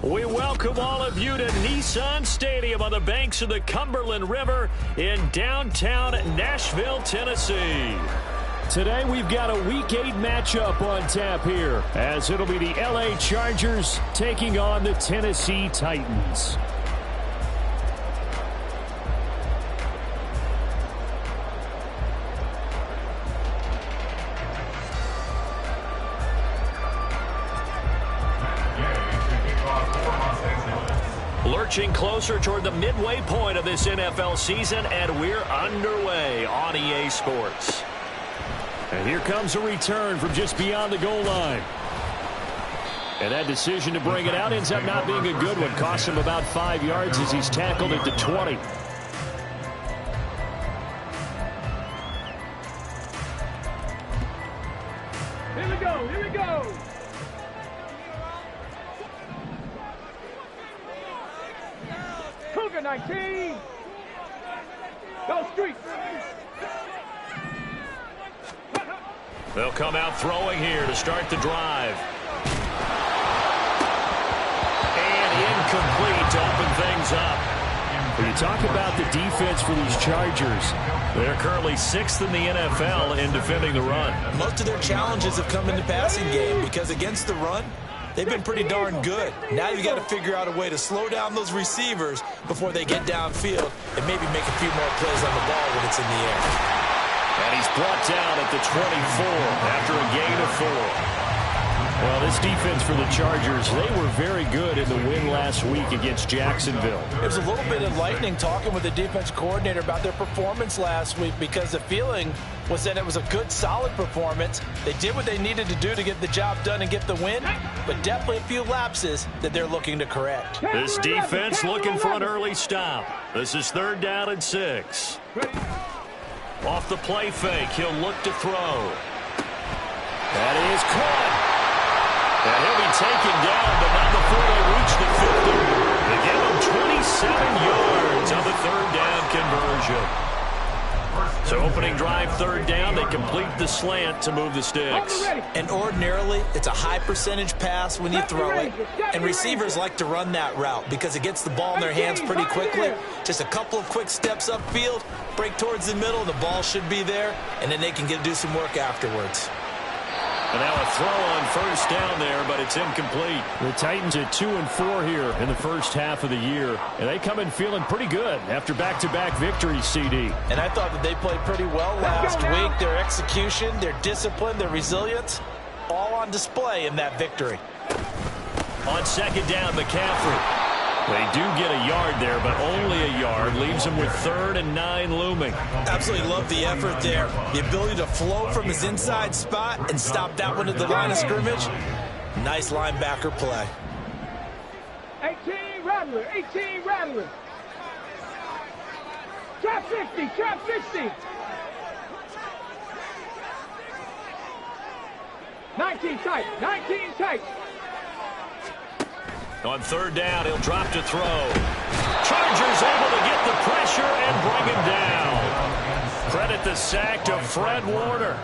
We welcome all of you to Nissan Stadium on the banks of the Cumberland River in downtown Nashville, Tennessee. Today we've got a Week 8 matchup on tap here, as it'll be the LA Chargers taking on the Tennessee Titans. Lurching closer toward the midway point of this NFL season, and we're underway on EA Sports. And here comes a return from just beyond the goal line. And that decision to bring it out ends up not being a good one. Costs him about 5 yards as he's tackled at the 20. Here we go, here we go. Cougar 19. Go Street. They'll come out throwing here to start the drive. And incomplete to open things up. When you talk about the defense for these Chargers, they're currently 6th in the NFL in defending the run. Most of their challenges have come in the passing game because against the run, they've been pretty darn good. Now you've got to figure out a way to slow down those receivers before they get downfield and maybe make a few more plays on the ball when it's in the air. And he's brought down at the 24 after a gain of 4. Well, this defense for the Chargers, they were very good in the win last week against Jacksonville. It was a little bit enlightening talking with the defense coordinator about their performance last week because the feeling was that it was a good, solid performance. They did what they needed to do to get the job done and get the win, but definitely a few lapses that they're looking to correct. This defense looking for an early stop. This is 3rd down and 6. Off the play fake, he'll look to throw. That is caught. And he'll be taken down, but not before they reach the 50. They give him 27 yards on the 3rd down conversion. So opening drive 3rd down, they complete the slant to move the sticks. And ordinarily, it's a high percentage pass when you throw it. And receivers like to run that route because it gets the ball in their hands pretty quickly. Just a couple of quick steps upfield, break towards the middle, the ball should be there, and then they can do some work afterwards. And now a throw on 1st down there, but it's incomplete. The Titans at 2-4 here in the first half of the year. And they come in feeling pretty good after back-to-back victories, CD. And I thought that they played pretty well last week. Their execution, their discipline, their resilience, all on display in that victory. On 2nd down, McCaffrey. They do get a yard there, but only a yard. Leaves them with 3rd and 9 looming. Absolutely love the effort there. The ability to flow from his inside spot and stop that one at the line of scrimmage. Nice linebacker play. 18 Rattler, 18 Rattler. Trap 50, trap 50. 19 tight, 19 tight. On 3rd down, he'll drop to throw. Chargers able to get the pressure and bring him down. Credit the sack to Fred Warner.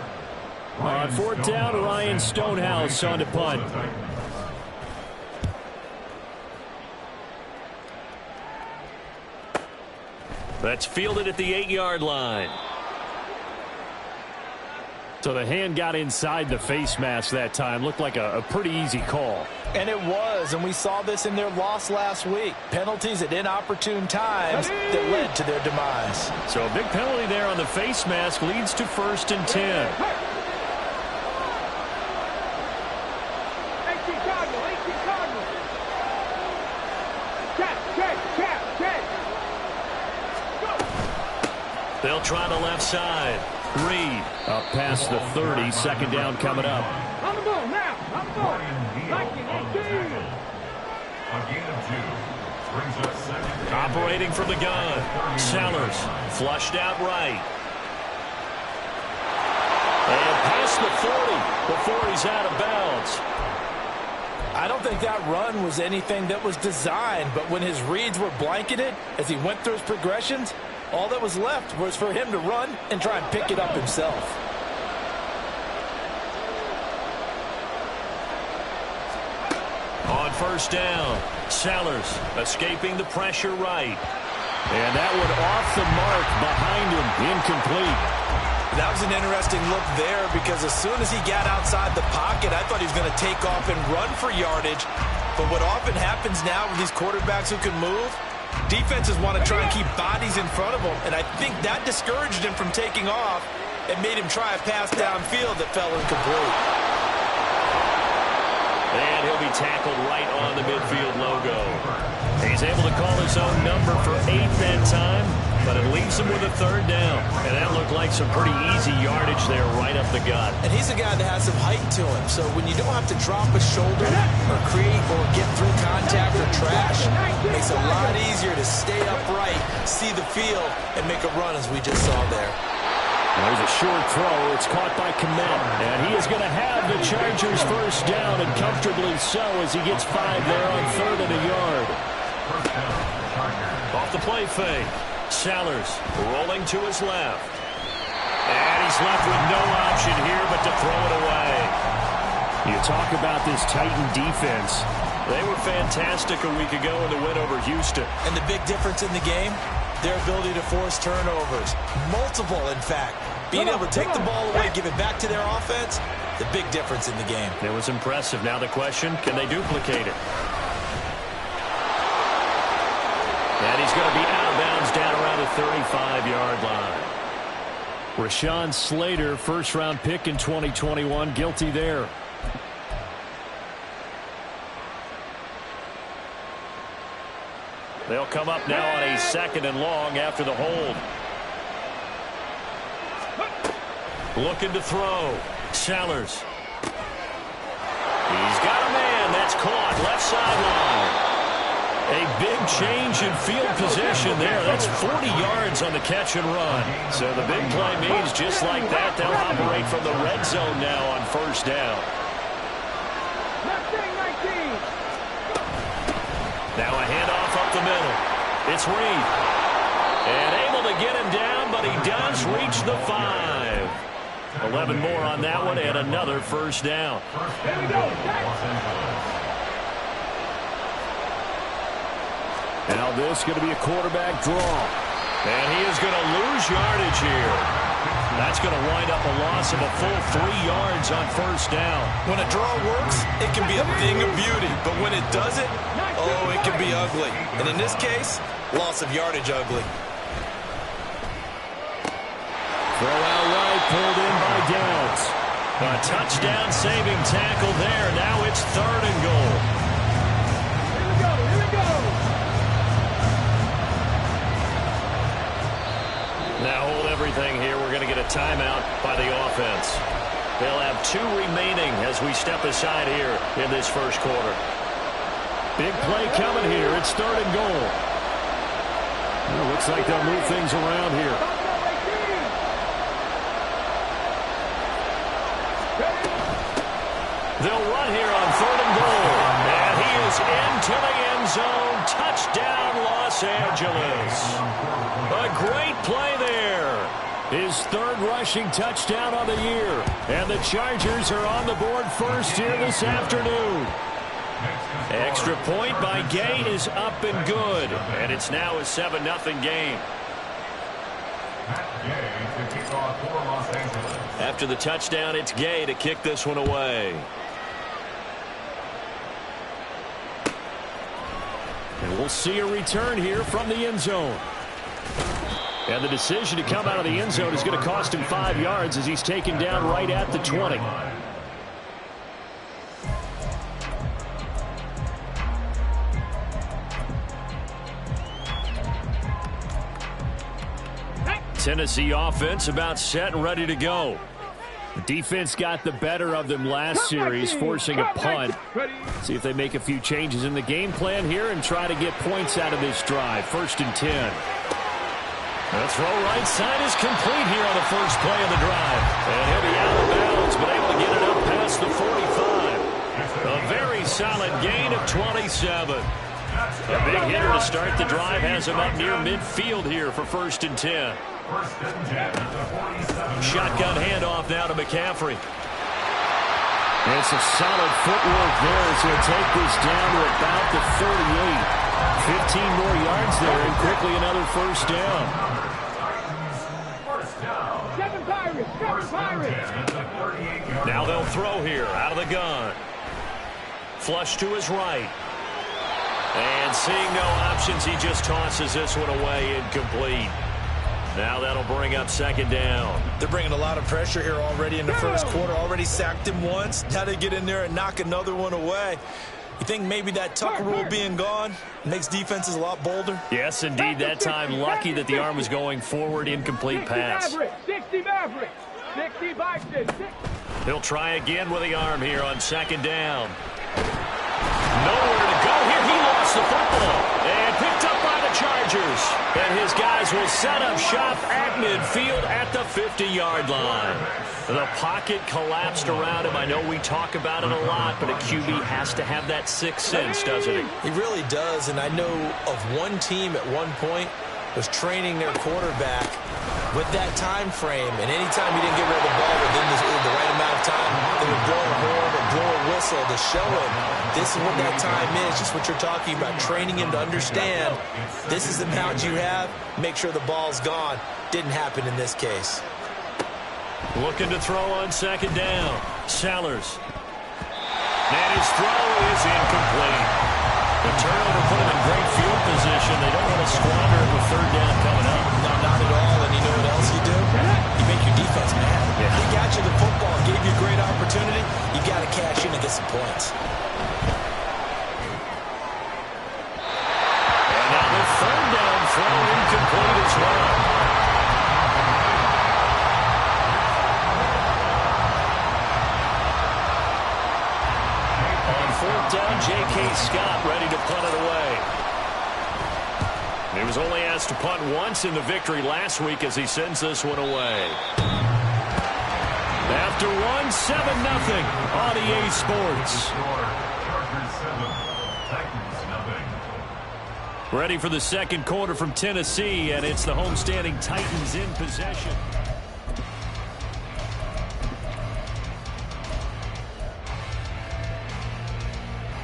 On 4th down, Ryan Stonehouse on to punt. That's fielded at the 8-yard line. So the hand got inside the face mask that time. Looked like a pretty easy call. And it was, and we saw this in their loss last week. Penalties at inopportune times that led to their demise. So a big penalty there on the face mask leads to 1st and 10. 18 Cardinal, 18 Cardinal. Check. Go. They'll try the left side. Reed up past the 30. 2nd down coming up. On the ball now. On the ball. 19-18. Operating from the gun. Sellers flushed out right. And past the 40 before he's out of bounds. I don't think that run was anything that was designed, but when his reads were blanketed as he went through his progressions, all that was left was for him to run and try and pick it up himself. On first down. Sellers escaping the pressure right. And that one off the mark behind him, incomplete. That was an interesting look there because as soon as he got outside the pocket, I thought he was going to take off and run for yardage. But what often happens now with these quarterbacks who can move, defenses want to try and keep bodies in front of them, and I think that discouraged him from taking off and made him try a pass downfield that fell incomplete. And he'll be tackled right on the midfield logo. He's able to call his own number for 8 that time, but it leaves him with a third down. And that looked like some pretty easy yardage there right up the gut. And he's a guy that has some height to him, so when you don't have to drop a shoulder or create or get through contact or trash, it makes it a lot easier to stay upright, see the field, and make a run as we just saw there. There's a short throw. It's caught by Kmet. And he is going to have the Chargers first down, and comfortably so as he gets 5 there on 3rd and a yard. Off the play fake. Sellers rolling to his left. And he's left with no option here but to throw it away. You talk about this Titan defense. They were fantastic a week ago in the win over Houston. And the big difference in the game, their ability to force turnovers. Multiple, in fact. Being able to take the ball away, give it back to their offense, the big difference in the game. It was impressive. Now the question, can they duplicate it? And he's going to be out of bounds down around the 35-yard line. Rashawn Slater, first-round pick in 2021, guilty there. They'll come up now on a 2nd and long after the hold. Looking to throw. Sellers. He's got a man. That's caught. Left sideline. A big change in field position there. That's 40 yards on the catch and run. So the big play means just like that, they'll operate from the red zone now on first down. Now a handoff up the middle. It's Reed. And able to get him down, but he does reach the 5. 11 more on that one and another first down. Now this is going to be a quarterback draw. And he is going to lose yardage here. That's going to wind up a loss of a full 3 yards on first down. When a draw works, it can be a thing of beauty. But when it doesn't, oh, it can be ugly. And in this case, loss of yardage ugly. Throw out right, pulled in by Downs. A touchdown saving tackle there. Now it's 3rd and goal. Here we go, here we go. Now hold everything here. We're going to get a timeout by the offense. They'll have 2 remaining as we step aside here in this first quarter. Big play coming here. It's 3rd and goal. Well, looks like they'll move things around here. They'll run here on 3rd and goal. And he is into the end zone. Touchdown, Los Angeles. A great play there. His 3rd rushing touchdown on the year. And the Chargers are on the board first here this afternoon. Extra point by Gay is up and good. And it's now a 7-0 game. After the touchdown, it's Gay to kick this one away. And we'll see a return here from the end zone. And the decision to come out of the end zone is going to cost him 5 yards as he's taken down right at the 20. Tennessee offense about set and ready to go. The defense got the better of them last series, forcing a punt. See if they make a few changes in the game plan here and try to get points out of this drive. 1st and 10. The throw right side is complete here on the first play of the drive. And he'll be out of bounds, but able to get it up past the 45. A very solid gain of 27. A big hitter to start the drive has him up near midfield here for 1st and 10. Shotgun handoff now to McCaffrey. It's a solid footwork there as he'll take this down to about the 38. 15 more yards there and quickly another first down. Seven Pirates. Now they'll throw here out of the gun. Flush to his right. And seeing no options, he just tosses this one away incomplete. Now that'll bring up second down. They're bringing a lot of pressure here already in the first quarter. Already sacked him once. Now they get in there and knock another one away. You think maybe that Tucker rule being gone makes defenses a lot bolder? Yes, indeed. That time lucky that the arm was going forward. Incomplete pass. 60 Mavericks. 60 Vikings. He'll try again with the arm here on second down. Nowhere to go here. He lost the football and picked up by the Chargers. And his guys will set up shop at midfield at the 50-yard line. The pocket collapsed around him. I know we talk about it a lot, but a QB has to have that sixth sense, doesn't he? He really does, and I know of one team at one point was training their quarterback with that time frame, and anytime he didn't get rid of the ball within the right amount of time, they would blow a horn or blow a whistle to show him this is what that time is, just what you're talking about, training him to understand this is the amount you have, make sure the ball's gone. Didn't happen in this case. Looking to throw on second down. Sellers. And his throw is incomplete. The turnover put him in great field position. They don't want to squander it with third down coming up. No, not at all. And you know what else you do? You make your defense mad. Yeah. They got you the football, gave you a great opportunity. You got to cash in and get some points. And now the third down throw incomplete as well. Fourth down, J.K. Scott ready to punt it away. He was only asked to punt once in the victory last week as he sends this one away. After one, 7-0 on EA Sports. Ready for the second quarter from Tennessee, and it's the homestanding Titans in possession.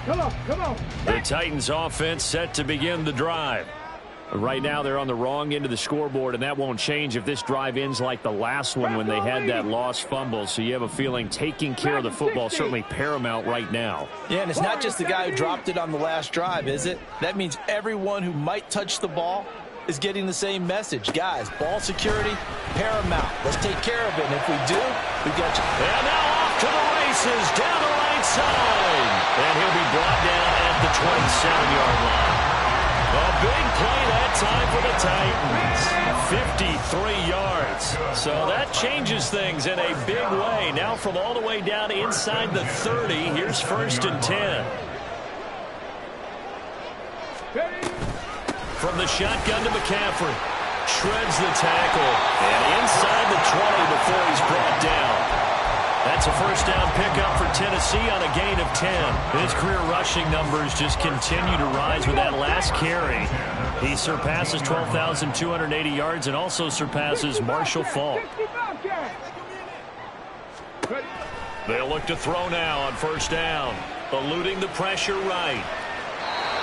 Come on. The Titans offense set to begin the drive. Right now they're on the wrong end of the scoreboard, and that won't change if this drive ends like the last one when they had that lost fumble. So you have a feeling taking care of the football is certainly paramount right now. Yeah, and it's not just the guy who dropped it on the last drive, is it? That means everyone who might touch the ball is getting the same message. Guys, ball security, paramount. Let's take care of it, and if we do, we got you. And now off to the races, down the right side. And he'll be brought down at the 27-yard line. A big play that time for the Titans. 53 yards. So that changes things in a big way. Now from all the way down inside the 30, here's 1st and 10. From the shotgun to McCaffrey. Shreds the tackle. And inside the 20 before he's brought down. That's a first down pickup for Tennessee on a gain of 10. His career rushing numbers just continue to rise with that last carry. He surpasses 12,280 yards and also surpasses Marshall Faulk. They'll look to throw now on first down. Eluding the pressure right.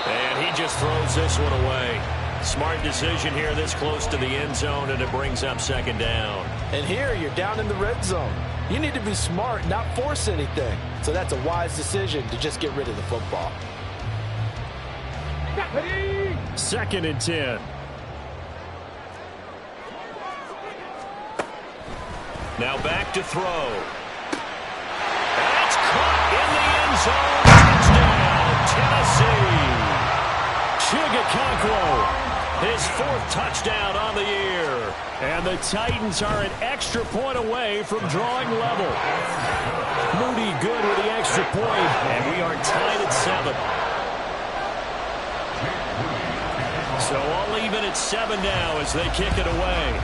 And he just throws this one away. Smart decision here this close to the end zone, and it brings up second down. And here you're down in the red zone. You need to be smart, not force anything. So that's a wise decision to just get rid of the football. 2nd and 10. Now back to throw. That's caught in the end zone. Touchdown, Tennessee. Chigga his 4th touchdown on the year. And the Titans are an extra point away from drawing level. Moody good with the extra point, and we are tied at 7. So all even at 7 now as they kick it away.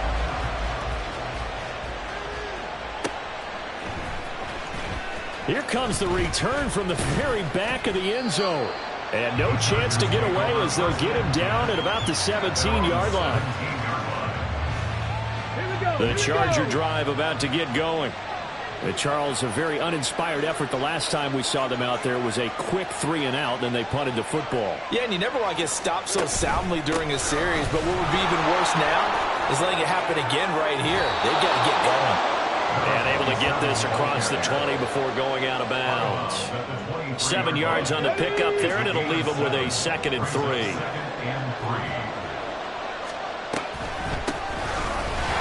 Here comes the return from the very back of the end zone. And no chance to get away as they'll get him down at about the 17-yard line. The Charger drive about to get going. Charles, a very uninspired effort the last time we saw them out there was a quick 3-and-out, then they punted the football. Yeah, and you never want to get stopped so soundly during a series, but what would be even worse now is letting it happen again right here. They've got to get going. And able to get this across the 20 before going out of bounds. 7 yards on the pickup there, and it'll leave them with a 2nd and 3.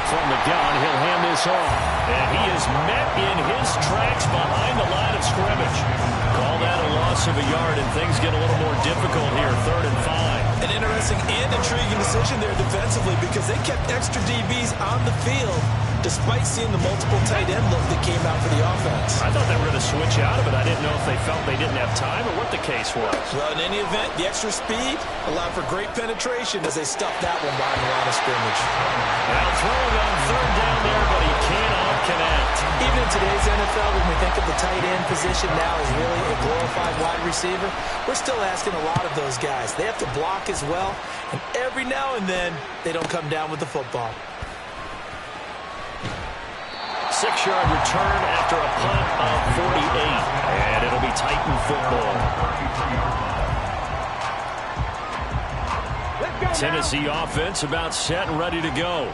From the gun, he'll hand this off. And he is met in his tracks behind the line of scrimmage. Call that a loss of a yard, and things get a little more difficult here, 3rd and 5. An interesting and intriguing decision there defensively because they kept extra DBs on the field despite seeing the multiple tight end look that came out for the offense. I thought they were going to switch out of it. I didn't know if they felt they didn't have time or what the case was. Well, in any event, the extra speed allowed for great penetration as they stuffed that one behind the line of scrimmage. Now throwing on 3rd down there, but he cannot connect. Even in today's NFL, when we think of the tight end position now as really a glorified wide receiver, we're still asking a lot of those guys. They have to block as well, and every now and then, they don't come down with the football. 6-yard return after a punt of 48. And it'll be Titan football. Tennessee offense about set and ready to go.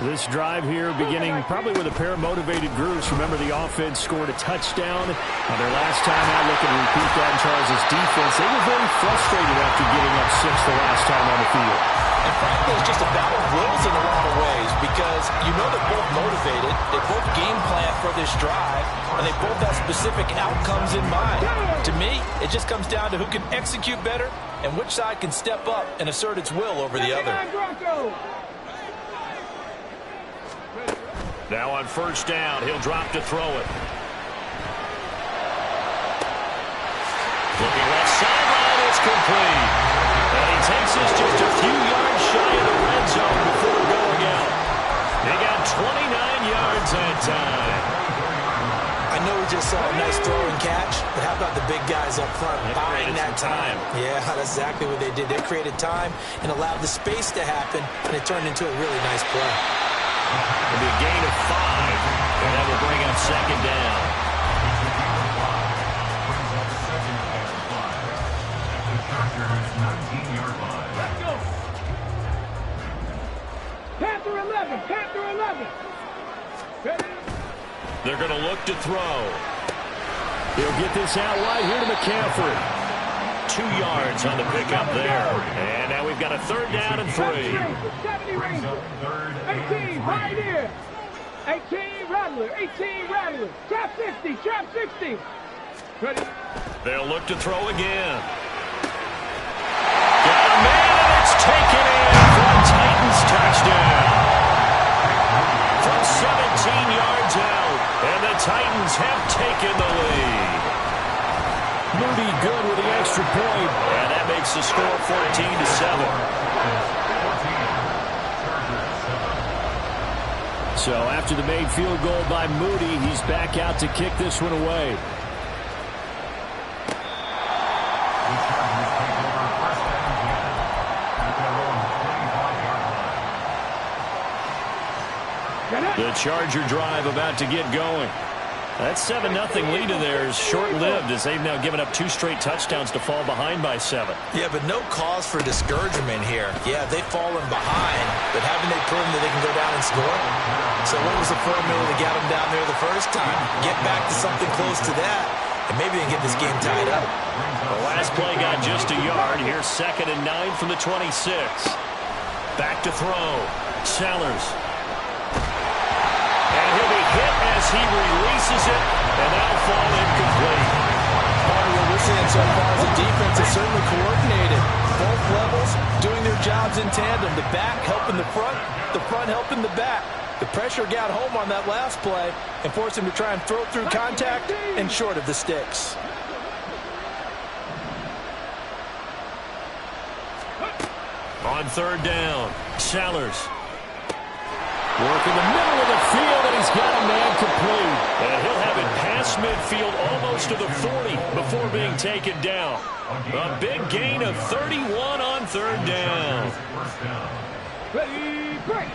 This drive here beginning probably with a pair of motivated groups. Remember, the offense scored a touchdown on their last time out. Look and repeat that in Charles' defense. They were very frustrated after giving up 6 the last time on the field. And frankly, it's just a battle of wills in a lot of ways because you know they're both motivated, they both game plan for this drive, and they both have specific outcomes in mind. To me, it just comes down to who can execute better and which side can step up and assert its will over the other. Now on 1st down, he'll drop to throw it. Looking left sideline, it's complete. And he takes this just a few yards shy of the red zone before going out. They got 29 yards that time. I know we just saw a nice throw and catch, but how about the big guys up front buying that time? Yeah, that's exactly what they did. They created time and allowed the space to happen, and it turned into a really nice play. It'll be a gain of 5, and that will bring up 2nd down. Let's go. Panther 11, Panther 11. Ready? They're going to look to throw. He'll get this out wide here to McCaffrey. 2 yards on the pickup there. And now we've got a 3rd down and 3. 70 Rangers. 18, right here. 18, Rattler. 18, Rattler. Trap 60, trap 60. Ready? They'll look to throw again. Got a man, and it's taken in for a Titans touchdown. From 17 yards out, and the Titans have taken the lead. Moody good with the extra point, and that makes the score 14-7. So after the made field goal by Moody, he's back out to kick this one away. The Charger drive about to get going. That 7-0 lead of theirs short-lived as they've now given up 2 straight touchdowns to fall behind by 7. Yeah, but no cause for discouragement here. Yeah, they've fallen behind, but haven't they proven that they can go down and score? So what was the formula that got them down there the first time? Get back to something close to that, and maybe they can get this game tied up. The last play got just a yard. Here's 2nd and 9 from the 26. Back to throw. Sellers. And he'll be hit as he releases it, and that'll fall incomplete. Part of what we're seeing so far is the defense is certainly coordinated. Both levels doing their jobs in tandem. The back helping the front helping the back. The pressure got home on that last play and forced him to try and throw through contact and short of the sticks. On 3rd down, Sellers. Work in the middle of the field, and he's got a man complete. And he'll have it past midfield almost to the 40 before being taken down. A big gain of 31 on 3rd down. Ready, break.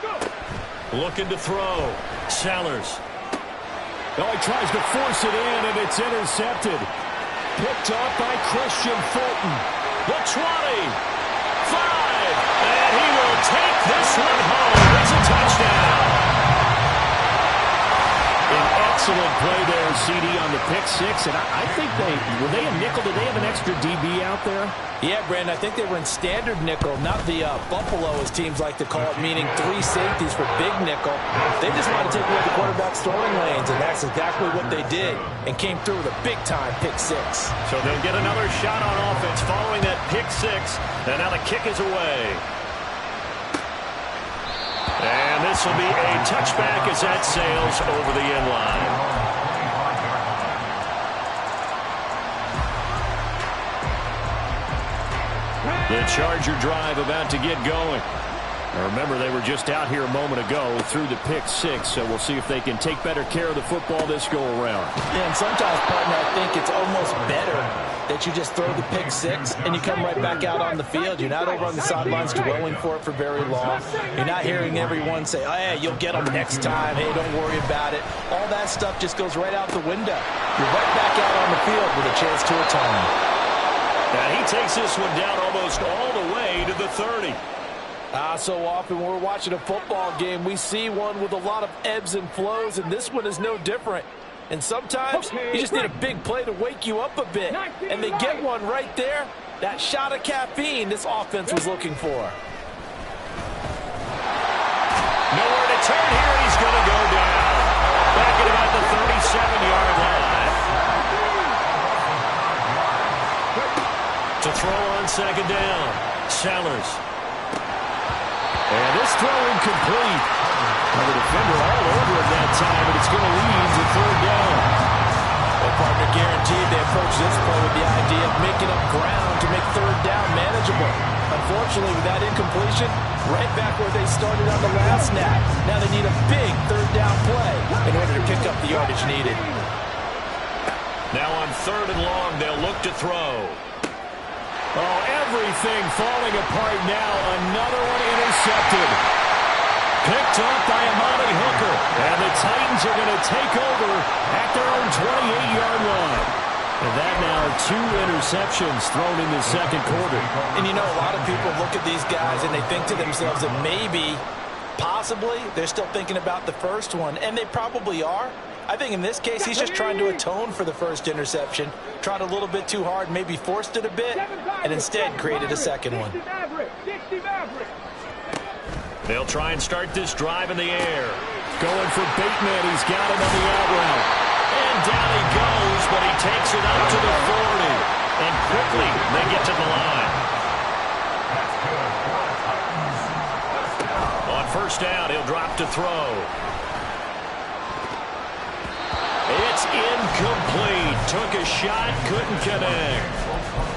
Go. Looking to throw. Sellers. Oh, he tries to force it in, and it's intercepted. Picked up by Christian Fulton. The 20. 5. And he will take this one home. It's a touchdown. An excellent play there, CD, on the pick six. And I think were they a nickel? Did they have an extra DB out there? Yeah, Brandon, I think they were in standard nickel, not the Buffalo, as teams like to call it, meaning 3 safeties for big nickel. They just want to take away the quarterback's throwing lanes, and that's exactly what they did, and came through with a big-time pick six. So they'll get another shot on offense following that pick six, and now the kick is away. And this will be a touchback as that sails over the end line. The Charger drive about to get going. Now remember, they were just out here a moment ago through the pick six, so we'll see if they can take better care of the football this go-around. Yeah, and sometimes, partner, I think it's almost better that you just throw the pick six and you come right back out on the field. You're not over on the sidelines dwelling for it for very long. You're not hearing everyone say, oh, hey, you'll get them next time. Hey, don't worry about it. All that stuff just goes right out the window. You're right back out on the field with a chance to atone. And he takes this one down almost all the way to the 30. So often when we're watching a football game, we see one with a lot of ebbs and flows, and this one is no different. And sometimes you just need a big play to wake you up a bit. And they get one right there. That shot of caffeine this offense was looking for. Nowhere to turn here. He's going to go down. Back at about the 37-yard line. To throw on second down. Sellers. And this throw incomplete. The defender all over it that time, but it's going to lead to third down. Well, partner, guaranteed they approach this play with the idea of making up ground to make third down manageable. Unfortunately, with that incompletion, right back where they started on the last snap. Now they need a big third down play in order to pick up the yardage needed. Now on third and long, they'll look to throw. Oh, everything falling apart now. Another one intercepted. Picked up by Amani Hooker. And the Titans are going to take over at their own 28-yard line. And that now 2 interceptions thrown in the second quarter. And you know, a lot of people look at these guys and they think to themselves that maybe, possibly, they're still thinking about the first one. And they probably are. I think in this case, he's just trying to atone for the first interception. Tried a little bit too hard, maybe forced it a bit, and instead created a second one. They'll try and start this drive in the air. Going for Bateman. He's got him on the out route. And down he goes, but he takes it up to the 40. And quickly, they get to the line. On first down, he'll drop to throw. It's incomplete. Took a shot, couldn't connect.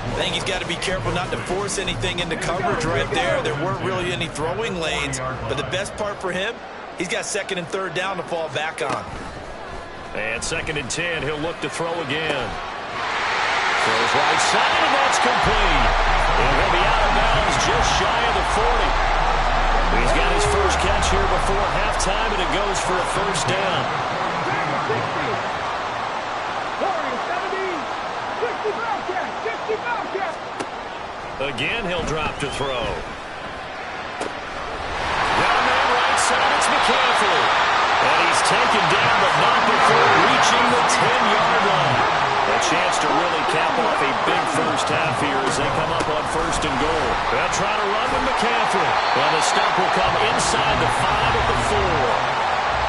I think he's got to be careful not to force anything into coverage right there. There weren't really any throwing lanes, but the best part for him, he's got second and third down to fall back on. And second and 10, he'll look to throw again. Throws right side, and that's complete. And he'll be out of bounds just shy of the 40. He's got his first catch here before halftime, and it goes for a first down. 60 Bobcat, 60 Bobcat. Again, he'll drop to throw. Down man right side, it's McCaffrey. And he's taken down, but not before reaching the 10-yard line. A chance to really cap off a big first half here as they come up on first and goal. They'll try to run with McCaffrey. And the stop will come inside the 5 at the 4.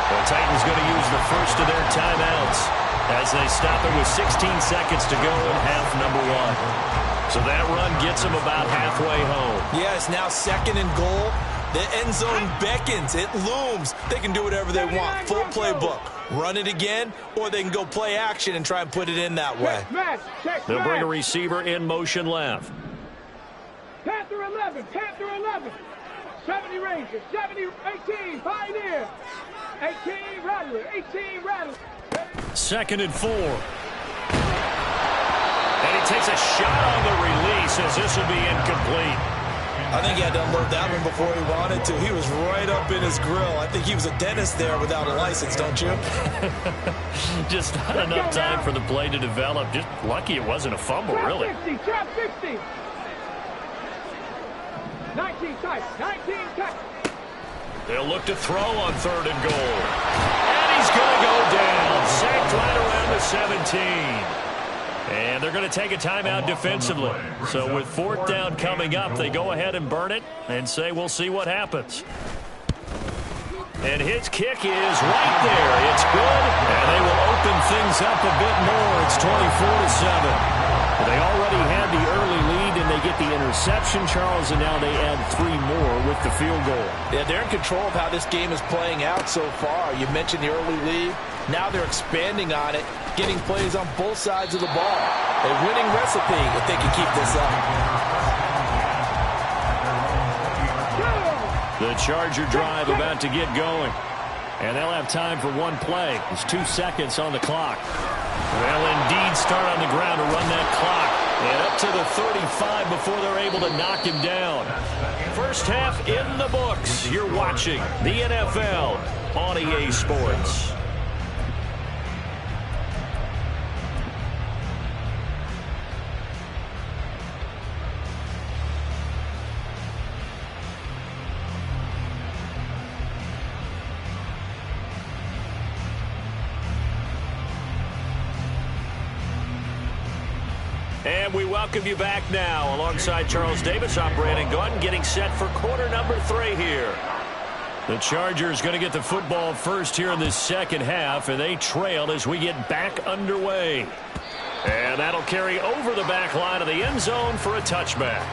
The Titans going to use the first of their timeouts as they stop it with 16 seconds to go in half number 1. So that run gets them about halfway home. Yeah, it's now second and goal. The end zone beckons. It looms. They can do whatever they want. Full playbook. Run it again, or they can go play action and try and put it in that way. They'll bring a receiver in motion left. Panther 11, Panther 11. 70 Rangers, 70, 18, Pioneer. 18, Rattler, 18, Rattler. Second and 4. And he takes a shot on the release as this will be incomplete. I think he had to unload that one before he wanted to. He was right up in his grill. I think he was a dentist there without a license, don't you? Just not enough time for the play to develop. Just lucky it wasn't a fumble, really. Trap 60. 19 tight. 19 tight. They'll look to throw on 3rd and goal. And he's going to go down. Sacked right around the 17. And they're going to take a timeout defensively. So with 4th down coming up, they go ahead and burn it and say we'll see what happens. And his kick is right there. It's good, and they will open things up a bit more. It's 24-7. They already had the early lead, and they get the interception, Charles, and now they add 3 more with the field goal. Yeah, they're in control of how this game is playing out so far. You mentioned the early lead. Now they're expanding on it, getting plays on both sides of the ball. A winning recipe if they can keep this up. The Charger drive about to get going. And they'll have time for one play. There's 2 seconds on the clock. They'll indeed start on the ground to run that clock. And up to the 35 before they're able to knock him down. First half in the books. You're watching the NFL on EA Sports. And we welcome you back now. Alongside Charles Davis, I'm Brandon Gaudin, getting set for quarter number 3 here. The Chargers going to get the football first here in this second half, and they trail as we get back underway. And that'll carry over the back line of the end zone for a touchback.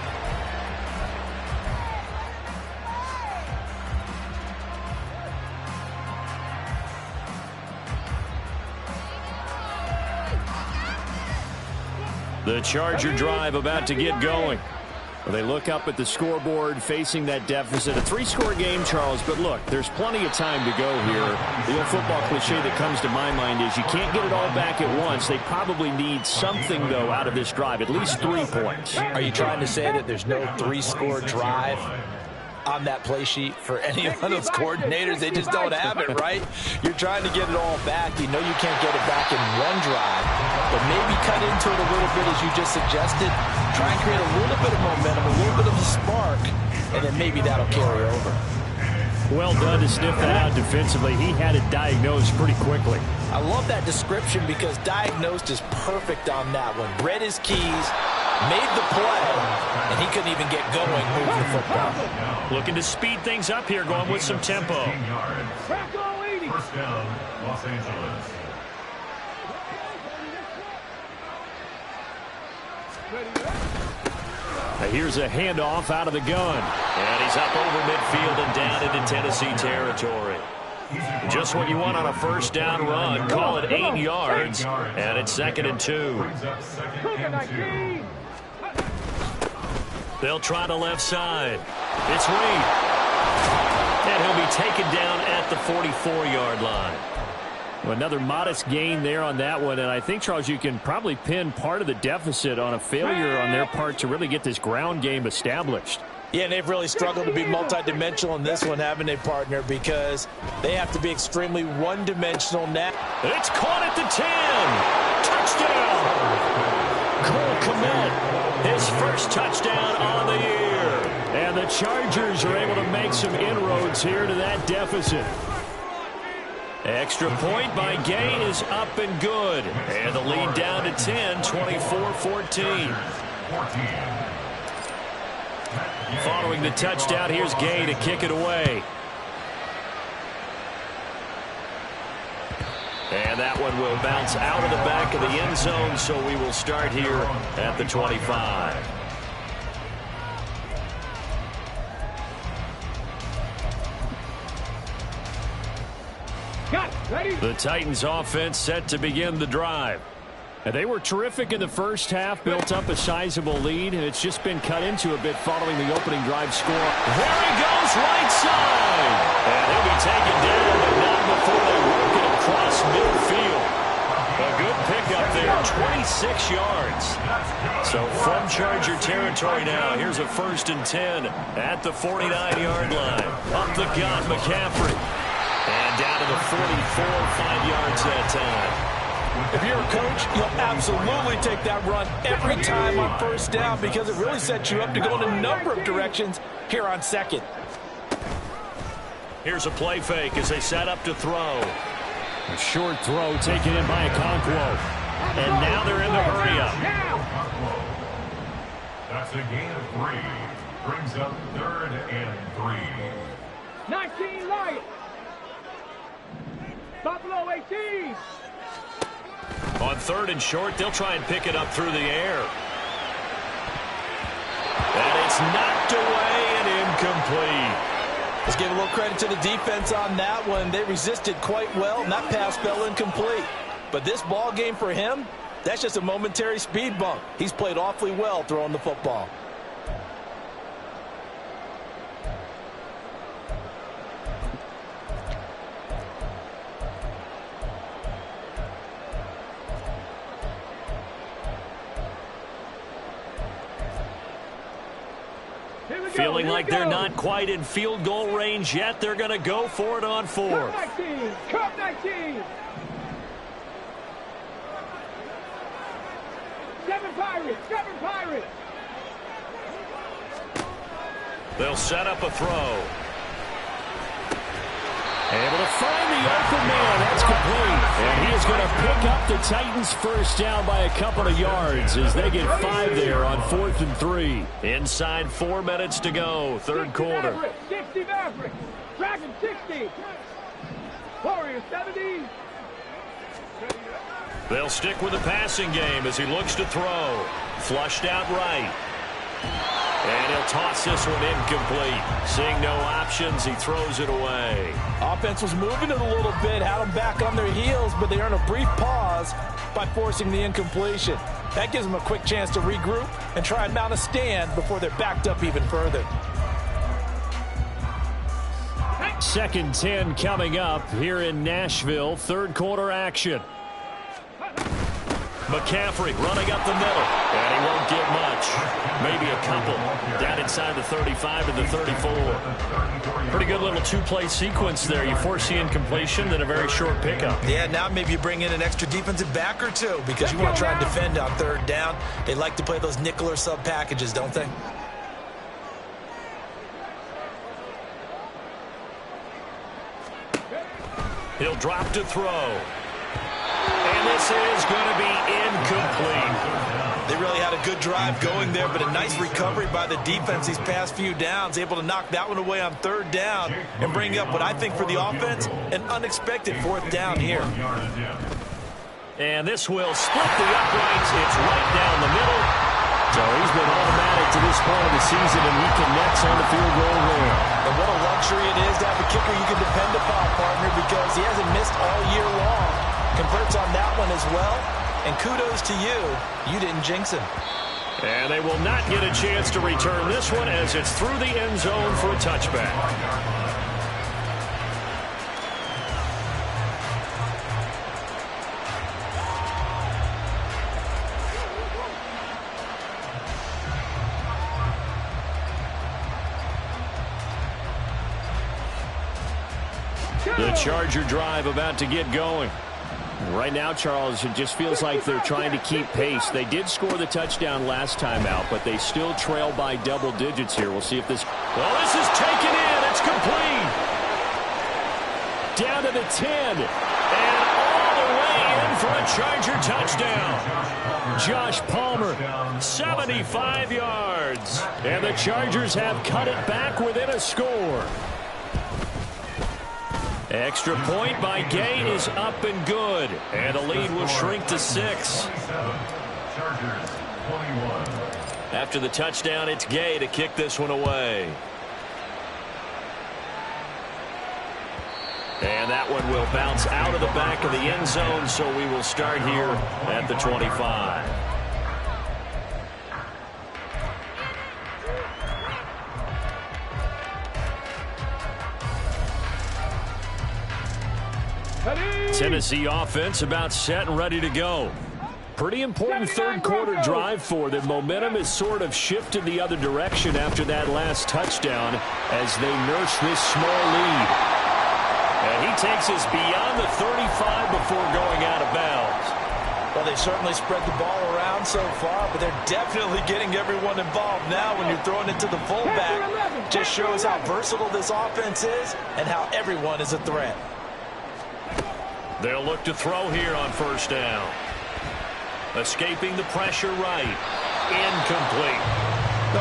The Charger drive about to get going. They look up at the scoreboard facing that deficit. A 3-score game, Charles, but look, there's plenty of time to go here. The old football cliche that comes to my mind is you can't get it all back at once. They probably need something, though, out of this drive, at least 3 points. Are you trying to say that there's no 3-score drive on that play sheet for any of those coordinators? They just don't have it, right? You're trying to get it all back. You know you can't get it back in one drive, but maybe cut into it a little bit as you just suggested. Try and create a little bit of momentum, a little bit of a spark, and then maybe that'll carry over. Well done to sniff that out defensively. He had it diagnosed pretty quickly. I love that description because diagnosed is perfect on that one. Read his keys, made the play, and he couldn't even get going moving the football. Looking to speed things up here, going with some tempo. First down, Los Angeles. Here's a handoff out of the gun. And he's up over midfield and down into Tennessee territory. Just what you want on a first down run. Call it 8 yards. And it's 2nd and 2. They'll try the left side. It's Reed. And he'll be taken down at the 44-yard line. Well, another modest gain there on that one. And I think, Charles, you can probably pin part of the deficit on a failure on their part to really get this ground game established. Yeah, and they've really struggled to be multidimensional in this one, haven't they, partner? Because they have to be extremely one-dimensional now. It's caught at the 10. Touchdown! Cole Kmet, his first touchdown on the year. And the Chargers are able to make some inroads here to that deficit. Extra point by Gay is up and good. And the lead down to 10, 24-14. Following the touchdown, here's Gay to kick it away. And that one will bounce out of the back of the end zone, so we will start here at the 25. The Titans offense set to begin the drive. And they were terrific in the first half, built up a sizable lead, and it's just been cut into a bit following the opening drive score. There he goes, right side. And he'll be taken down, but not before they work it across midfield. A good pickup there, 6 yards. So from Charger territory now, here's a 1st and 10 at the 49-yard line. Up the gut, McCaffrey. And down to the 44, 5 yards that time. If you're a coach, you'll absolutely take that run every time on 1st down because it really sets you up to go in a number of directions here on 2nd. Here's a play fake as they set up to throw. A short throw taken in by Okonkwo. And now they're in the hurry-up. That's a gain of 3. Brings up 3rd and 3. 19 Lions. Buffalo 18. On 3rd and short, they'll try and pick it up through the air. And it's knocked away and incomplete. Let's give a little credit to the defense on that one. They resisted quite well, and that pass fell incomplete. But this ball game for him, that's just a momentary speed bump. He's played awfully well throwing the football. Feeling like they're not quite in field goal range yet. They're going to go for it on 4th. Cup 19. 7 Pirates. They'll set up a throw. Able to find the open man. That's complete. And he is going to pick up the Titans' 1st down by a couple of yards as they get 5 there on 4th and 3. Inside 4 minutes to go, 3rd quarter. 60 Mavericks. Dragon 60. Warriors 70. They'll stick with the passing game as he looks to throw. Flushed out right. And he'll toss this one incomplete. Seeing no options, he throws it away. Offense was moving it a little bit, had them back on their heels, but they earn a brief pause by forcing the incompletion. That gives them a quick chance to regroup and try and mount a stand before they're backed up even further. 2nd 10 coming up here in Nashville. 3rd quarter action. McCaffrey running up the middle, and he won't get much. Maybe a couple. Down inside the 35 and the 34. Pretty good little 2-play sequence there. You force the incompletion, then a very short pickup. Yeah, now maybe you bring in an extra defensive back or two because you want to try and defend on 3rd down. They like to play those nickel or sub packages, don't they? He'll drop to throw. And this is going to be incomplete. They really had a good drive going there, but a nice recovery by the defense these past few downs, able to knock that one away on 3rd down and bring up what I think for the offense, an unexpected 4th down here. And this will split the uprights. It's right down the middle. So he's been automatic to this point of the season, and he connects on the field goal rail. And what a luxury it is to have a kicker you can depend upon, partner, because he hasn't missed all year long. Converts on that one as well. And kudos to you. You didn't jinx him. And they will not get a chance to return this one as it's through the end zone for a touchback. The Charger drive about to get going. Right now, Charles, it just feels like they're trying to keep pace. They did score the touchdown last time out, but they still trail by double digits here. We'll see if this... Well, this is taken in. It's complete. Down to the 10. And all the way in for a Charger touchdown. Josh Palmer. 75 yards. And the Chargers have cut it back within a score. Extra point by Gay is up and good. And the lead will shrink to 6. After the touchdown, it's Gay to kick this one away. And that one will bounce out of the back of the end zone, so we will start here at the 25. Tennessee offense about set and ready to go. Pretty important third quarter drive for them. Momentum has sort of shifted the other direction after that last touchdown as they nurse this small lead. And he takes us beyond the 35 before going out of bounds. Well, they certainly spread the ball around so far, but they're definitely getting everyone involved now when you're throwing it to the fullback. Just shows how versatile this offense is and how everyone is a threat. They'll look to throw here on first down. Escaping the pressure right. Incomplete.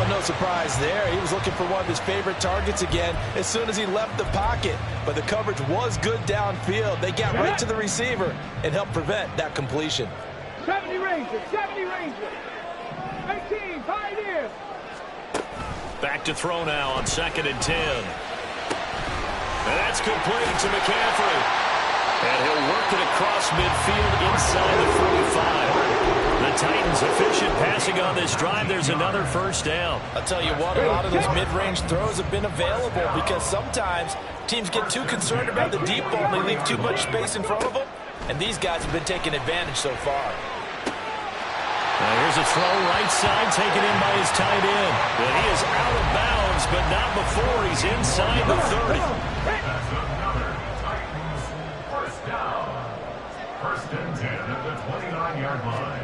No surprise there. He was looking for one of his favorite targets again as soon as he left the pocket. But the coverage was good downfield. They got right to the receiver and helped prevent that completion. 70 Rangers, 70 Rangers. 18, Pioneers. Back to throw now on 2nd and 10. And that's complete to McCaffrey. And he'll work it across midfield inside the 45. The Titans efficient passing on this drive. There's another first down. I'll tell you what, a lot of those mid-range throws have been available because sometimes teams get too concerned about the deep ball and they leave too much space in front of them. And these guys have been taking advantage so far. Now here's a throw right side taken in by his tight end. And he is out of bounds, but not before he's inside the 30. That's another Titans first down. 1st and 10 at the 29-yard line.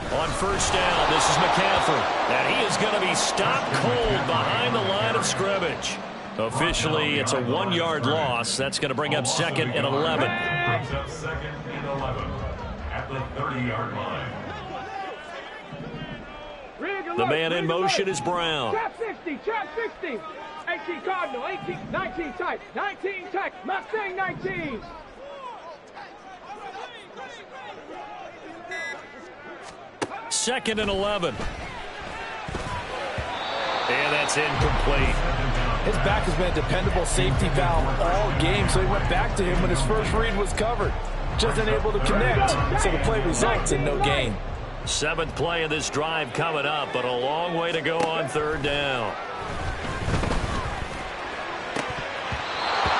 On first down, this is McCaffrey. And he is going to be stopped cold behind the line of scrimmage. Officially, it's a 1-yard loss. That's going to bring up 2nd and 11. Brings up 2nd and 11 at the 30-yard line. The man in motion is Brown. Trap 60, trap 60. 18 Cardinal, 18, 19 type, 19 type, Mustang 19. Second and 11. And that's incomplete. His back has been a dependable safety valve all game, so he went back to him when his first read was covered. Just unable to connect, so the play results in no gain. 7th play of this drive coming up, but a long way to go on 3rd down.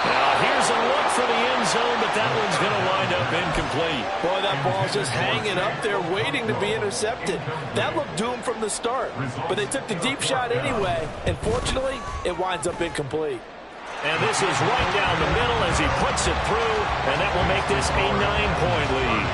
Now here's a look for the end zone, but that one's going to wind up incomplete. Boy, that ball's just hanging up there waiting to be intercepted. That looked doomed from the start, but they took the deep shot anyway, and fortunately, it winds up incomplete. And this is right down the middle as he puts it through, and that will make this a 9-point lead.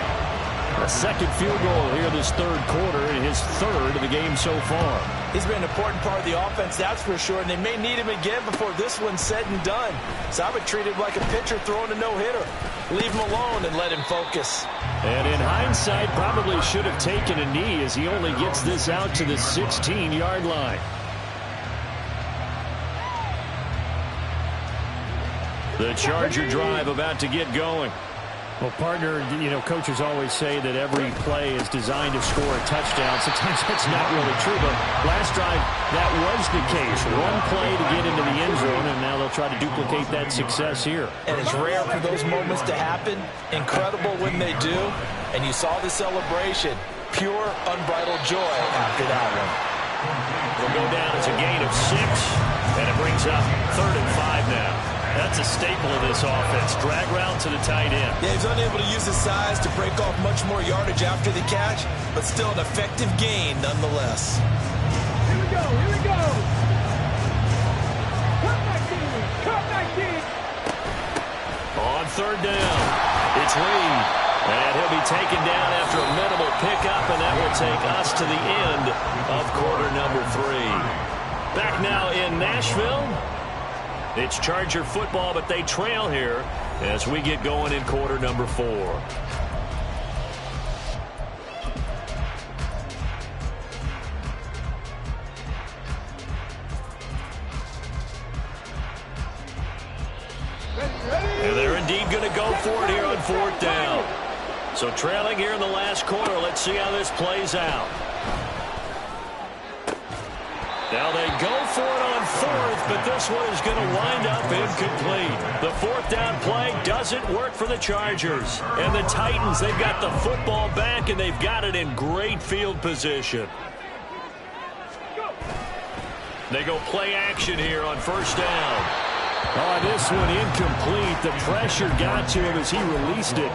A second field goal here this 3rd quarter, and his 3rd of the game so far. He's been an important part of the offense, that's for sure, and they may need him again before this one's said and done. So I would treat him like a pitcher throwing a no-hitter. Leave him alone and let him focus. And in hindsight, probably should have taken a knee as he only gets this out to the 16-yard line. The Charger drive about to get going. Well, partner, you know, coaches always say that every play is designed to score a touchdown. Sometimes that's not really true, but last drive, that was the case. One play to get into the end zone, and now they'll try to duplicate that success here. And it's rare for those moments to happen. Incredible when they do. And you saw the celebration. Pure, unbridled joy after that one. Will go down as a gain of 6, and it brings up 3rd and 5 now. That's a staple of this offense. Drag route to the tight end. Yeah, he's unable to use his size to break off much more yardage after the catch, but still an effective gain nonetheless. Here we go, here we go. Cut 19. On 3rd down, it's Reed. And he'll be taken down after a minimal pickup, and that will take us to the end of quarter number 3. Back now in Nashville. It's Charger football, but they trail here as we get going in quarter number 4. And they're indeed going to go for it here on 4th down. So trailing here in the last quarter. Let's see how this plays out. Now they go for it on 4th, but this one is going to wind up incomplete. The 4th down play doesn't work for the Chargers. And the Titans, they've got the football back, and they've got it in great field position. They go play action here on 1st down. Oh, this one incomplete. The pressure got to him as he released it.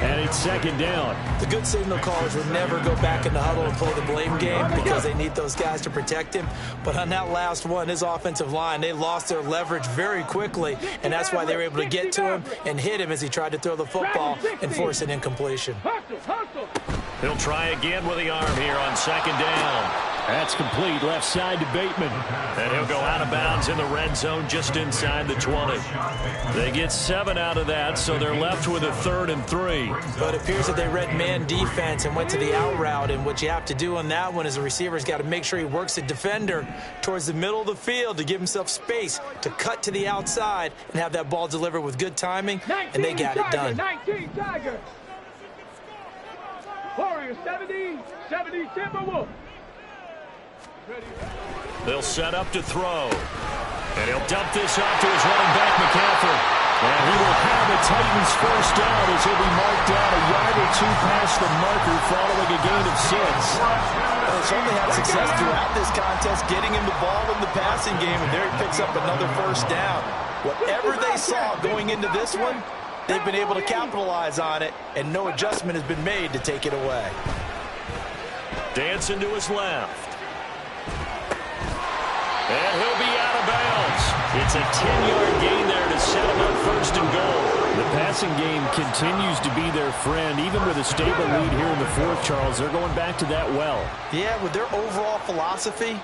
and it's second down. The good signal callers would never go back in the huddle and play the blame game because they need those guys to protect him. But on that last one, his offensive line, they lost their leverage very quickly, and that's why they were able to get to him and hit him as he tried to throw the football and force an incompletion. He'll try again with the arm here on second down. That's complete, left side to Bateman. And he'll go out of bounds in the red zone just inside the 20. They get 7 out of that, so they're left with a 3rd and 3. But it appears that they read man defense and went to the out route, and what you have to do on that one is the receiver's got to make sure he works the defender towards the middle of the field to give himself space to cut to the outside and have that ball delivered with good timing, and they got it done. 19 Tiger. Warriors 70 Timberwolves. They'll set up to throw. And he'll dump this off to his running back, McCaffrey. And he will have the Titans first down as he'll be marked down a yard or two past the marker following a gain of 6. They certainly had success throughout this contest, getting him the ball in the passing game, and there he picks up another first down. Whatever they saw going into this one, they've been able to capitalize on it, and no adjustment has been made to take it away. Dancing to his left. And he'll be out of bounds. It's a 10-yard gain there to set him up 1st and goal. The passing game continues to be their friend. Even with a stable lead here in the 4th, Charles, they're going back to that well. Yeah, with their overall philosophy,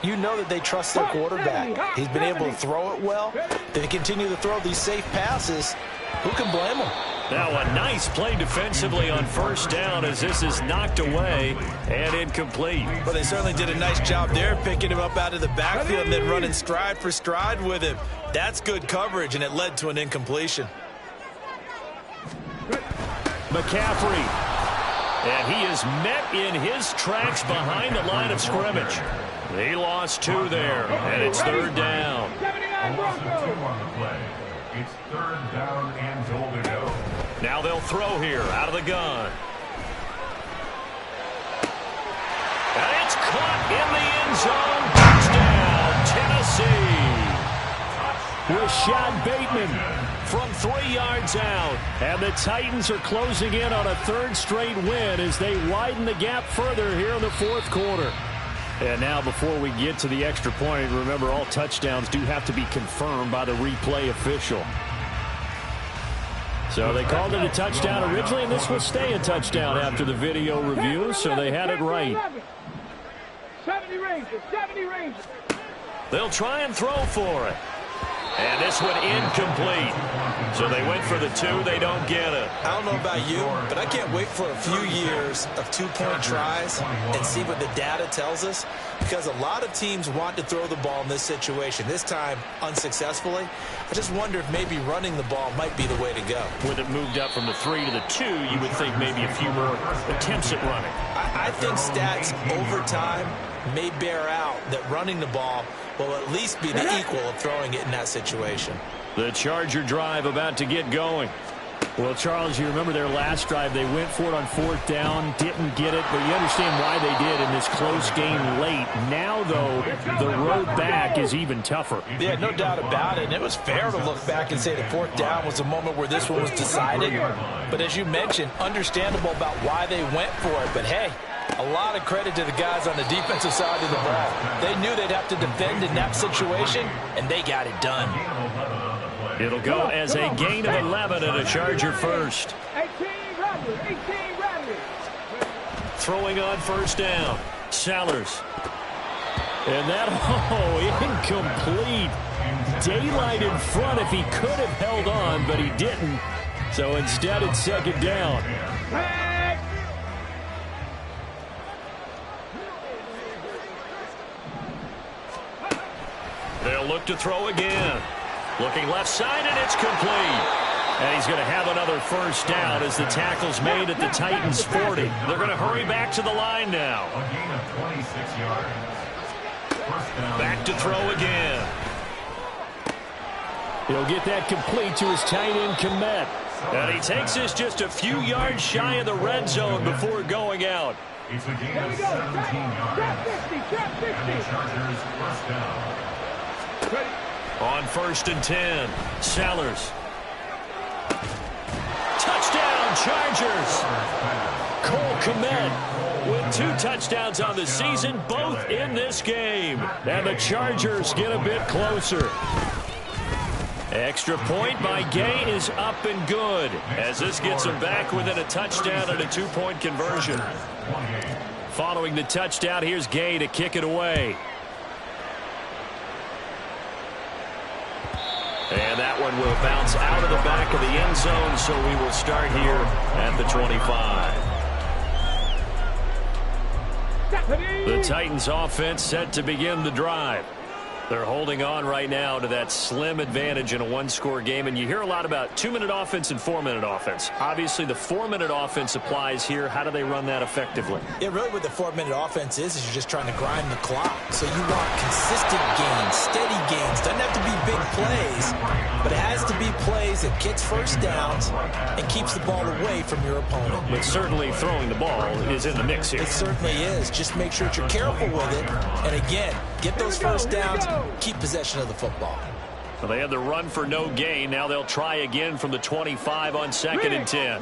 you know that they trust their quarterback. He's been able to throw it well. They continue to throw these safe passes. Who can blame them? Now a nice play defensively on 1st down as this is knocked away and incomplete. Well, they certainly did a nice job there, picking him up out of the backfield and then running stride for stride with him. That's good coverage, and it led to an incompletion. McCaffrey. And he is met in his tracks behind the line of scrimmage. He lost 2 there, and it's 3rd down. It's 3rd down and goal to go. Now they'll throw here out of the gun. And it's caught in the end zone. Touchdown, Tennessee. Rashad Bateman From 3 yards out. And the Titans are closing in on a 3rd straight win as they widen the gap further here in the 4th quarter. And now before we get to the extra point, remember all touchdowns do have to be confirmed by the replay official. So they called it a touchdown originally, and this will stay a touchdown after the video review, so they had it right. 70 Rangers. They'll try and throw for it. And this one incomplete. So they went for the 2. They don't get it. I don't know about you, but I can't wait for a few years of 2-point tries and see what the data tells us, because a lot of teams want to throw the ball in this situation, this time unsuccessfully. I just wonder if maybe running the ball might be the way to go. With it moved up from the 3 to the 2, you would think maybe a few more attempts at running. I think stats over time may bear out that running the ball will at least be the equal of throwing it in that situation. The Charger drive about to get going. Well, Charles, you remember their last drive. They went for it on 4th down, didn't get it, but you understand why they did in this close game late. Now, though, the road back is even tougher. Yeah, no doubt about it. And it was fair to look back and say the 4th down was the moment where this one was decided. But as you mentioned, understandable about why they went for it. But, hey, a lot of credit to the guys on the defensive side of the ball. They knew they'd have to defend in that situation, and they got it done. It'll go as a gain of 11 and a Charger first. 18 Rattler. Throwing on 1st down. Sellers. And that, incomplete. Daylight in front if he could have held on, but he didn't. So instead it's 2nd down. They'll look to throw again. Looking left side, and it's complete. And he's going to have another 1st down as the tackle's made at the Titans' 40. They're going to hurry back to the line now. A gain of 26 yards. Back to throw again. He'll get that complete to his tight end, Komet. And he takes this just a few yards shy of the red zone before going out. It's a gain of 17 yards. Trap 50. And the Chargers' 1st down. On 1st and 10, Sellers. Touchdown, Chargers. Cole Kmet with 2 touchdowns on the season, both in this game. And the Chargers get a bit closer. Extra point by Gay is up and good, as this gets them back within a touchdown and a 2-point conversion. Following the touchdown, here's Gay to kick it away. And that one will bounce out of the back of the end zone, so we will start here at the 25. The Titans offense set to begin the drive. They're holding on right now to that slim advantage in a 1-score game, and you hear a lot about 2-minute offense and 4-minute offense. Obviously, the 4-minute offense applies here. How do they run that effectively? Yeah, really what the 4-minute offense is you're just trying to grind the clock. So you want consistent gains, steady gains. Doesn't have to be big plays, but it has to be plays that gets first downs and keeps the ball away from your opponent. But certainly throwing the ball is in the mix here. It certainly is. Just make sure that you're careful with it. And again, get those first downs. Keep possession of the football. Well, they had the run for no gain. Now they'll try again from the 25 on 2nd and 10.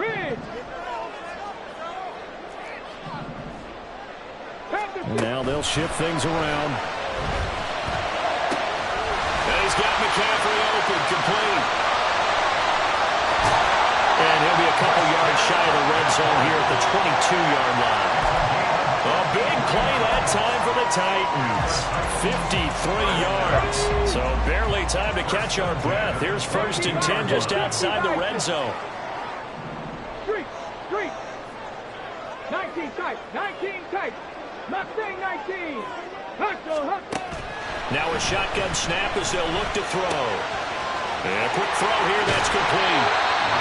And now they'll shift things around. And he's got McCaffrey open, complete. And he'll be a couple yards shy of the red zone here at the 22-yard line. A big play that time for the Titans. 53 yards. So barely time to catch our breath. Here's 1st and 10 just outside the red zone. Street. 19 tight. Mustang 19. Hustle. Now a shotgun snap as they'll look to throw. And a quick throw here that's complete.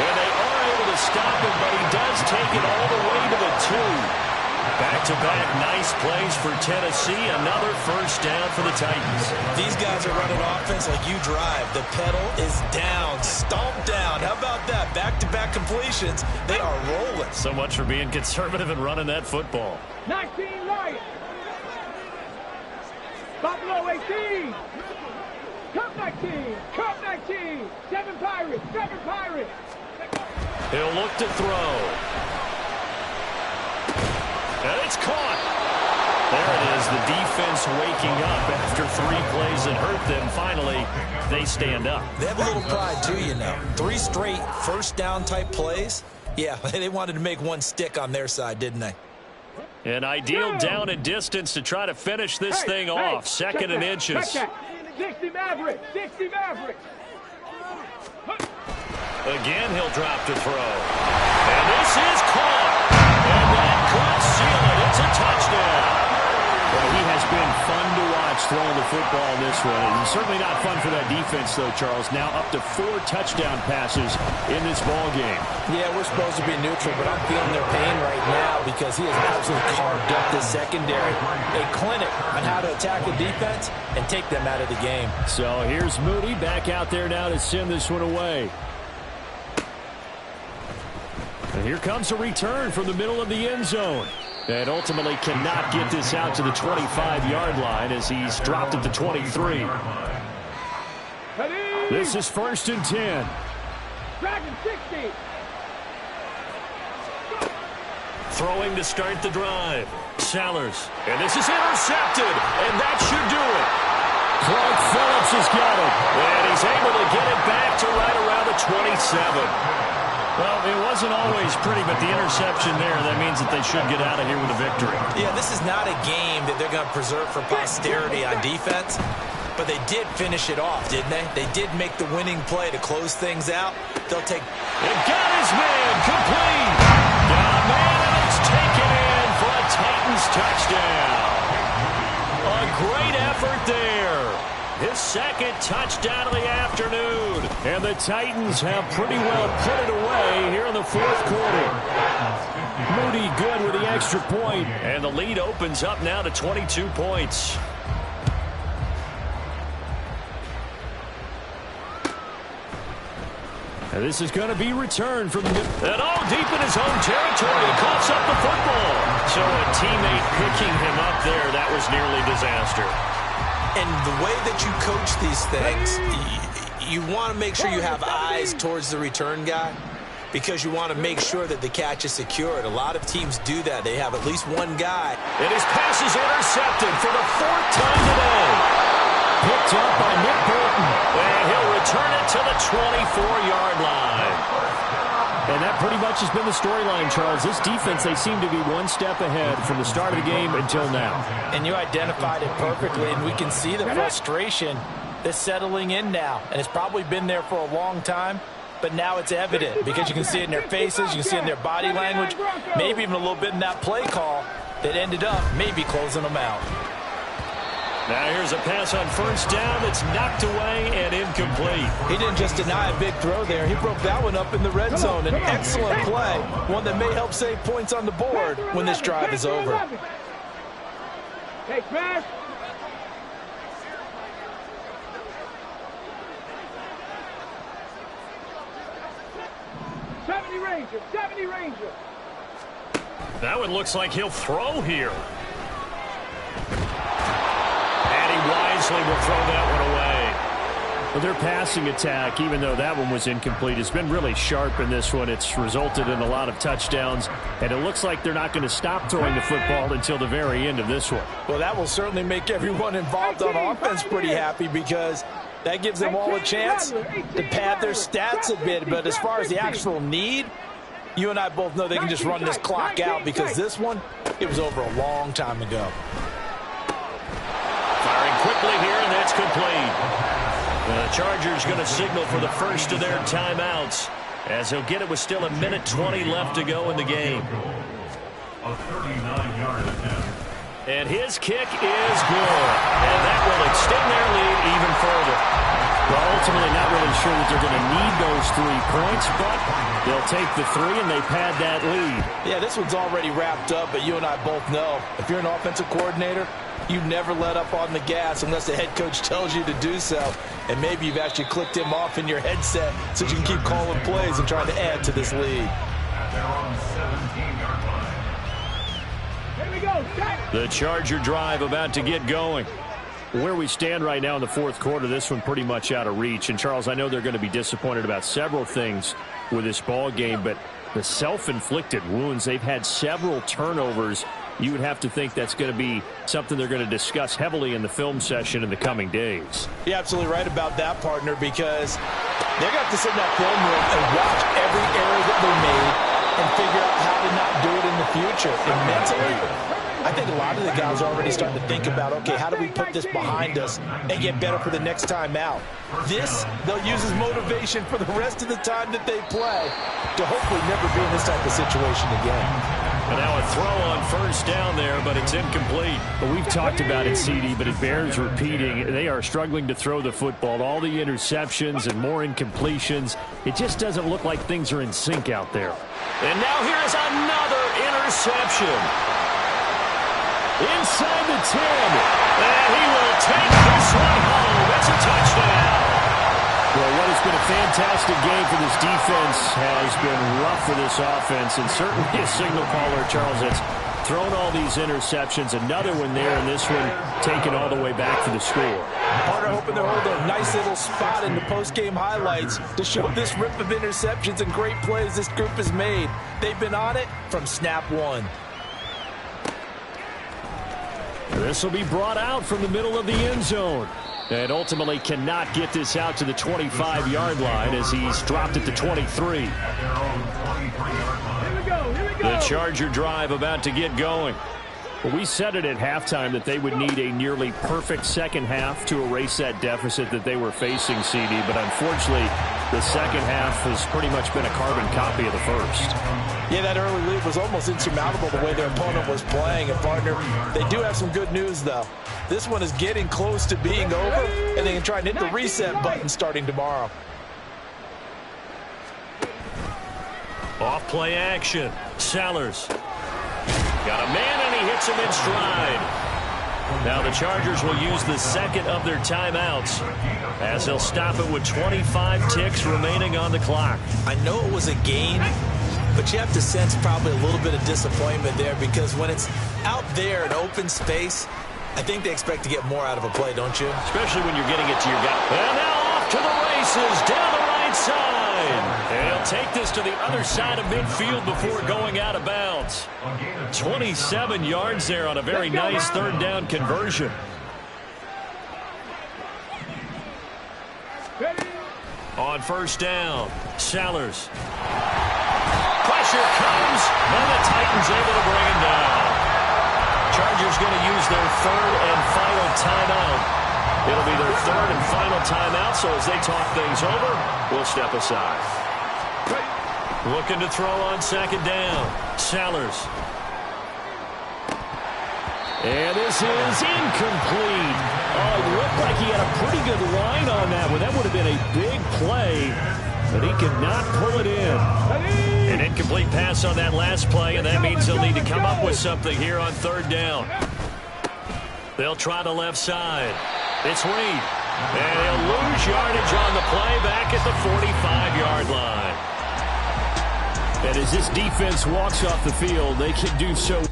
And they are able to stop him, but he does take it all the way to the 2. Back-to-back nice plays for Tennessee. Another first down for the Titans. These guys are running offense like you drive. The pedal is down, stomped down. How about that? Back-to-back completions. They are rolling. So much for being conservative and running that football. 19 Lions. Buffalo 18. Cup 19. 7 Pirates. He'll look to throw. And it's caught. There it is, the defense waking up after 3 plays that hurt them. Finally, they stand up. They have a little pride, too, you know. 3 straight first down type plays. Yeah, they wanted to make one stick on their side, didn't they? An ideal down and distance to try to finish this thing off. 2nd and inches. 60 Mavericks. Again, he'll drop to throw. And this is caught. And that could seal it. It's a touchdown. Well, he has been fun to watch throwing the football this way. And certainly not fun for that defense, though, Charles. Now up to 4 touchdown passes in this ball game. Yeah, we're supposed to be neutral, but I'm feeling their pain right now because he has absolutely carved up the secondary. A clinic on how to attack the defense and take them out of the game. So here's Moody back out there now to send this one away. And here comes a return from the middle of the end zone. And ultimately cannot get this out to the 25-yard line as he's dropped at the 23. This is 1st and 10. Dragon 60. Throwing to start the drive. Sellers. And this is intercepted. And that should do it. Clark Phillips has got it. And he's able to get it back to right around the 27. Well, it wasn't always pretty, but the interception there, that means that they should get out of here with a victory. Yeah, this is not a game that they're going to preserve for posterity on defense, but they did finish it off, didn't they? They did make the winning play to close things out. They'll take... It got his man, complete. Got a man, and it's taken in for a Titans touchdown. A great effort there. His 2nd touchdown of the afternoon. And the Titans have pretty well put it away here in the 4th quarter. Moody good with the extra point. And the lead opens up now to 22 points. And this is going to be returned from the... And all deep in his own territory. He coughs up the football. So a teammate picking him up there, that was nearly disaster. And the way that you coach these things, you want to make sure you have eyes towards the return guy. because you want to make sure that the catch is secured. A lot of teams do that. They have at least one guy. And his pass is intercepted for the 4th time today. Picked up by Nick Bolton. And he'll return it to the 24-yard line. And that pretty much has been the storyline, Charles. This defense, they seem to be one step ahead from the start of the game until now. And you identified it perfectly, and we can see the frustration that's settling in now. And it's probably been there for a long time, but now it's evident because you can see it in their faces, you can see it in their body language, maybe even a little bit in that play call that ended up maybe closing them out. Now here's a pass on 1st down that's knocked away and incomplete. He didn't just deny a big throw there. He broke that one up in the red zone. An excellent play, one that may help save points on the board when this drive is over. Hey, pass. '70 Ranger. That one looks like he'll throw here. Wisely will throw that one away. Well, their passing attack, even though that one was incomplete, has been really sharp in this one. It's resulted in a lot of touchdowns, and it looks like they're not going to stop throwing the football until the very end of this one. Well, that will certainly make everyone involved on offense pretty happy because that gives them all a chance to pad their stats a bit. But as far as the actual need, you and I both know they can just run this clock out because this one, it was over a long time ago. Firing quickly here, and that's complete. The Chargers going to signal for the first of their timeouts as he'll get it with still 1:20 left to go in the game. A 39-yard attempt. And his kick is good. And that will extend their lead even further. Well, ultimately not really sure that they're going to need those 3 points, but they'll take the 3 and they pad that lead. Yeah, this one's already wrapped up, but you and I both know if you're an offensive coordinator, you never let up on the gas unless the head coach tells you to do so. And maybe you've actually clicked him off in your headset so you can keep calling plays and trying to add to this lead. At their own 17-yard line. Here we go. The Charger drive about to get going. Where we stand right now in the 4th quarter, this one pretty much out of reach. And, Charles, I know they're going to be disappointed about several things with this ball game, but the self-inflicted wounds, they've had several turnovers. You would have to think that's going to be something they're going to discuss heavily in the film session in the coming days. You're absolutely right about that, partner, because they're going to have to sit in that film room and watch every error that they made and figure out how to not do it in the future. And mentally, I think a lot of the guys are already starting to think about, okay, how do we put this behind us and get better for the next time out? This, they'll use as motivation for the rest of the time that they play to hopefully never be in this type of situation again. And now a throw on 1st down there, but it's incomplete. Well, we've talked about it, CD, but it bears repeating. They are struggling to throw the football. All the interceptions and more incompletions. It just doesn't look like things are in sync out there. And now here's another interception. Inside the 10. And he will take this one home. That's a touchdown. Well, what has been a fantastic game for this defense has been rough for this offense, and certainly a signal caller, Charles, that's thrown all these interceptions. Another one there, and this one taken all the way back for the score. Partner hoping to hold a nice little spot in the post-game highlights to show this rip of interceptions and great plays this group has made. They've been on it from snap 1. This will be brought out from the middle of the end zone. And ultimately cannot get this out to the 25-yard line as he's dropped at the 23. Here we go. The Charger drive about to get going. Well, we said it at halftime that they would need a nearly perfect second half to erase that deficit that they were facing, CD. But unfortunately, the second half has pretty much been a carbon copy of the first. Yeah, that early lead was almost insurmountable the way their opponent was playing. And, partner, they do have some good news, though. This one is getting close to being over, and they can try and hit the reset button starting tomorrow. Off play action. Sellers. Got a man, and he hits him in stride. Now the Chargers will use the second of their timeouts as they'll stop it with 25 ticks remaining on the clock. I know it was a gain, but you have to sense probably a little bit of disappointment there because when it's out there in open space, I think they expect to get more out of a play, don't you? Especially when you're getting it to your guy. And now off to the races down the right side. And he'll take this to the other side of midfield before going out of bounds. 27 yards there on a very nice third down conversion. On first down, Sellers. Pressure comes, and the Titans able to bring him down. Chargers going to use their third and final timeout. It'll be their third and final timeout, so as they talk things over, we'll step aside. Looking to throw on second down, Sellers. And this is incomplete. Oh, it looked like he had a pretty good line on that one. That would have been a big play, but he could not pull it in. An incomplete pass on that last play, and that means they'll need to come up with something here on third down. They'll try the left side. It's Reed. And he'll lose yardage on the play back at the 45-yard line. And as this defense walks off the field, they can do so.